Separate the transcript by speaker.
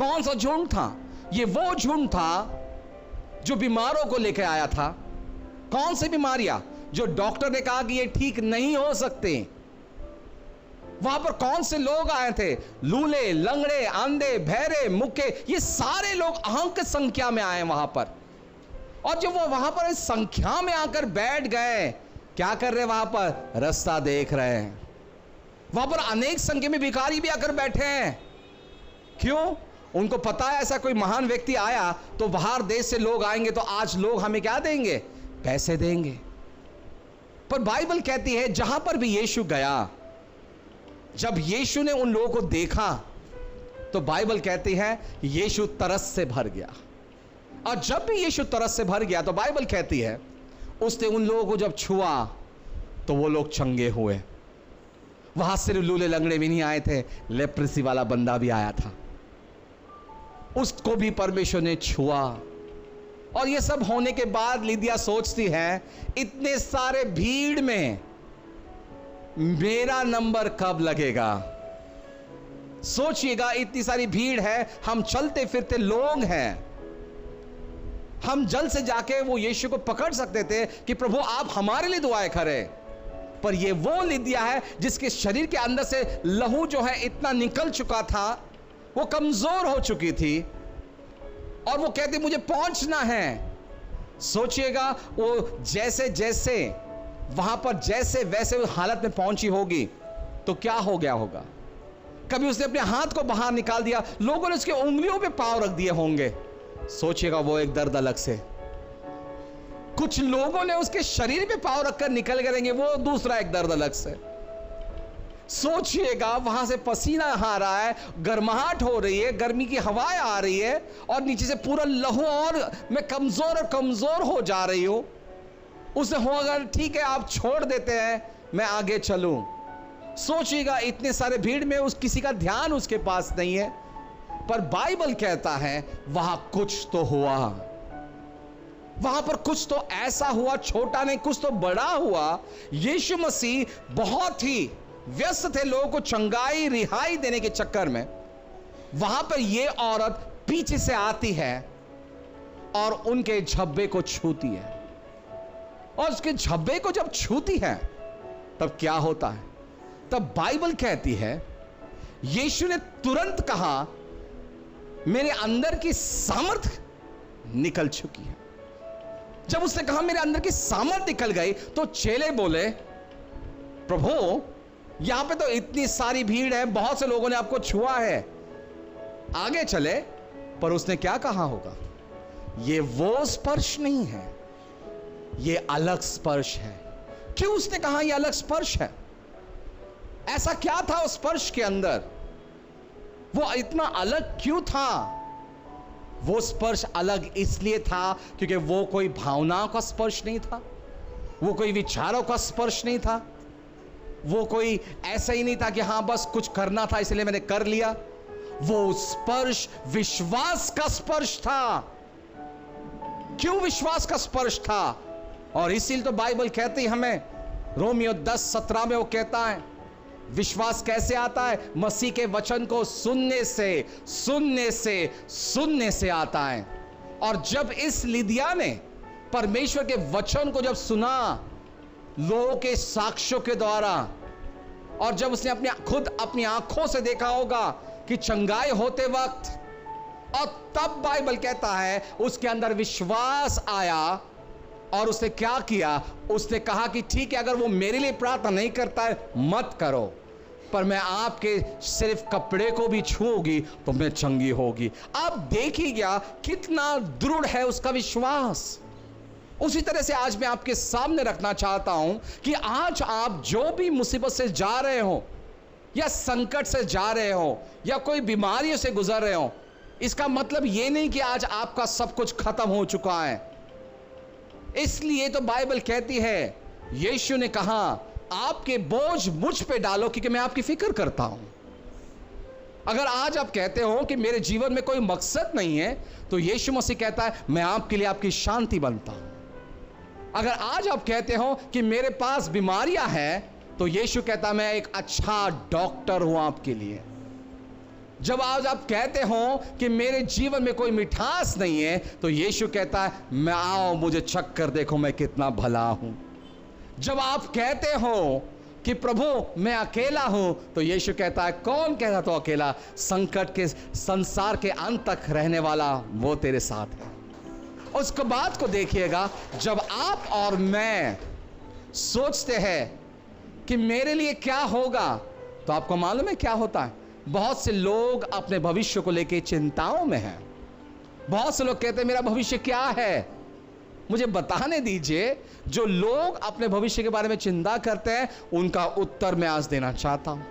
Speaker 1: कौन सा झुंड था? ये वो झुंड था जो बीमारों को लेकर आया था। कौन सी बीमारियां जो डॉक्टर ने कहा कि ये ठीक नहीं हो सकते? वहां पर कौन से लोग आए थे? लूले, लंगड़े, अंधे, बहरे, मुक्के, ये सारे लोग अंक संख्या में आए वहां पर। और जब वो वहां पर इस संख्या में आकर बैठ गए, क्या कर रहे? वहां पर रास्ता देख रहे हैं। वहां पर अनेक संख्या में भिखारी भी आकर बैठे हैं। क्यों? उनको पता है ऐसा कोई महान व्यक्ति आया तो बाहर देश से लोग आएंगे तो आज लोग हमें क्या देंगे? पैसे देंगे। पर बाइबल कहती है जहां पर भी यीशु गया, जब यीशु ने उन लोगों को देखा तो बाइबल कहती है यीशु तरस से भर गया। और जब भी यीशु तरस से भर गया तो बाइबल कहती है उसने उन लोगों को जब छुआ तो वो लोग चंगे हुए। वहां सिर्फ लूले लंगड़े भी नहीं आए थे, लेप्रेसी वाला बंदा भी आया था, उसको भी परमेश्वर ने छुआ। और ये सब होने के बाद लिदिया सोचती है इतने सारे भीड़ में मेरा नंबर कब लगेगा? सोचिएगा, इतनी सारी भीड़ है, हम चलते फिरते लोग हैं, हम जल्द से जाके वो यीशु को पकड़ सकते थे कि प्रभु आप हमारे लिए दुआएं करें। पर ये वो लिदिया है जिसके शरीर के अंदर से लहू जो है इतना निकल चुका था, वो कमजोर हो चुकी थी और वो कहती मुझे पहुंचना है। सोचिएगा, वो जैसे जैसे वहां पर जैसे वैसे उस हालत में पहुंची होगी तो क्या हो गया होगा? कभी उसने अपने हाथ को बाहर निकाल दिया, लोगों ने उसके उंगलियों पे पांव रख दिए होंगे। सोचिएगा, वो एक दर्द अलग से। कुछ लोगों ने उसके शरीर पे पांव रखकर निकल करेंगे, वो दूसरा एक दर्द अलग से। सोचिएगा, वहां से पसीना आ रहा है, गर्माहट हो रही है, गर्मी की हवाएं आ रही है और नीचे से पूरा लहू और मैं कमजोर और कमजोर हो जा रही हूं। उसे हो अगर ठीक है आप छोड़ देते हैं, मैं आगे चलूं। सोचिएगा, इतने सारे भीड़ में उस किसी का ध्यान उसके पास नहीं है। पर बाइबल कहता है वहां कुछ तो हुआ, वहां पर कुछ तो ऐसा हुआ, छोटा नहीं कुछ तो बड़ा हुआ। यीशु मसीह बहुत ही व्यस्त थे लोगों को चंगाई रिहाई देने के चक्कर में। वहां पर यह औरत पीछे से आती है और उनके झब्बे को छूती है। और उसके झब्बे को जब छूती है तब क्या होता है? तब बाइबल कहती है यीशु ने तुरंत कहा मेरे अंदर की सामर्थ निकल चुकी है। जब उसने कहा मेरे अंदर की सामर्थ निकल गई तो चेले बोले प्रभु यहां पे तो इतनी सारी भीड़ है, बहुत से लोगों ने आपको छुआ है, आगे चले। पर उसने क्या कहा होगा? ये वो स्पर्श नहीं है, ये अलग स्पर्श है। क्यों उसने कहा ये अलग स्पर्श है? ऐसा क्या था उस स्पर्श के अंदर? वो इतना अलग क्यों था? वो स्पर्श अलग इसलिए था क्योंकि वो कोई भावनाओं का स्पर्श नहीं था, वो कोई विचारों का स्पर्श नहीं था, वो कोई ऐसा ही नहीं था कि हां बस कुछ करना था इसलिए मैंने कर लिया। वो स्पर्श विश्वास का स्पर्श था। क्यों विश्वास का स्पर्श था? और इसीलिए तो बाइबल कहती है हमें, रोमियो 10:17 में वो कहता है विश्वास कैसे आता है? मसीह के वचन को सुनने से सुनने से सुनने से आता है। और जब इस लिदिया ने परमेश्वर के वचन को जब सुना लोगों के साक्ष्यों के द्वारा, और जब उसने खुद अपनी आंखों से देखा होगा कि चंगाई होते वक्त, और तब बाइबल कहता है उसके अंदर विश्वास आया और उसने क्या किया? उसने कहा कि ठीक है, अगर वो मेरे लिए प्रार्थना नहीं करता है मत करो, पर मैं आपके सिर्फ कपड़े को भी छूऊंगी तो मैं चंगी होगी। आप देखिएगा कितना दृढ़ है उसका विश्वास। उसी तरह से आज मैं आपके सामने रखना चाहता हूं कि आज आप जो भी मुसीबत से जा रहे हो या संकट से जा रहे हो या कोई बीमारियों से गुजर रहे हो, इसका मतलब यह नहीं कि आज आपका सब कुछ खत्म हो चुका है। इसलिए तो बाइबल कहती है, यीशु ने कहा आपके बोझ मुझ पे डालो क्योंकि मैं आपकी फिक्र करता हूं। अगर आज आप कहते हो कि मेरे जीवन में कोई मकसद नहीं है तो यीशु मसीह कहता है मैं आपके लिए आपकी शांति बनता हूं। अगर आज आप कहते हो कि मेरे पास बीमारियां हैं तो यीशु कहता मैं एक अच्छा डॉक्टर हूं आपके लिए। जब आज आप कहते हो कि मेरे जीवन में कोई मिठास नहीं है, तो यीशु कहता है मैं आओ मुझे चख कर देखो मैं कितना भला हूं। जब आप कहते हो कि प्रभु मैं अकेला हूं, तो यीशु कहता है कौन कहता तो अकेला, संकट के संसार के अंत तक रहने वाला वो तेरे साथ है। उसके बाद को देखिएगा, जब आप और मैं सोचते हैं कि मेरे लिए क्या होगा, तो आपको मालूम है क्या होता है? बहुत से लोग अपने भविष्य को लेकर चिंताओं में हैं। बहुत से लोग कहते हैं मेरा भविष्य क्या है। मुझे बताने दीजिए, जो लोग अपने भविष्य के बारे में चिंता करते हैं उनका उत्तर मैं आज देना चाहता हूं।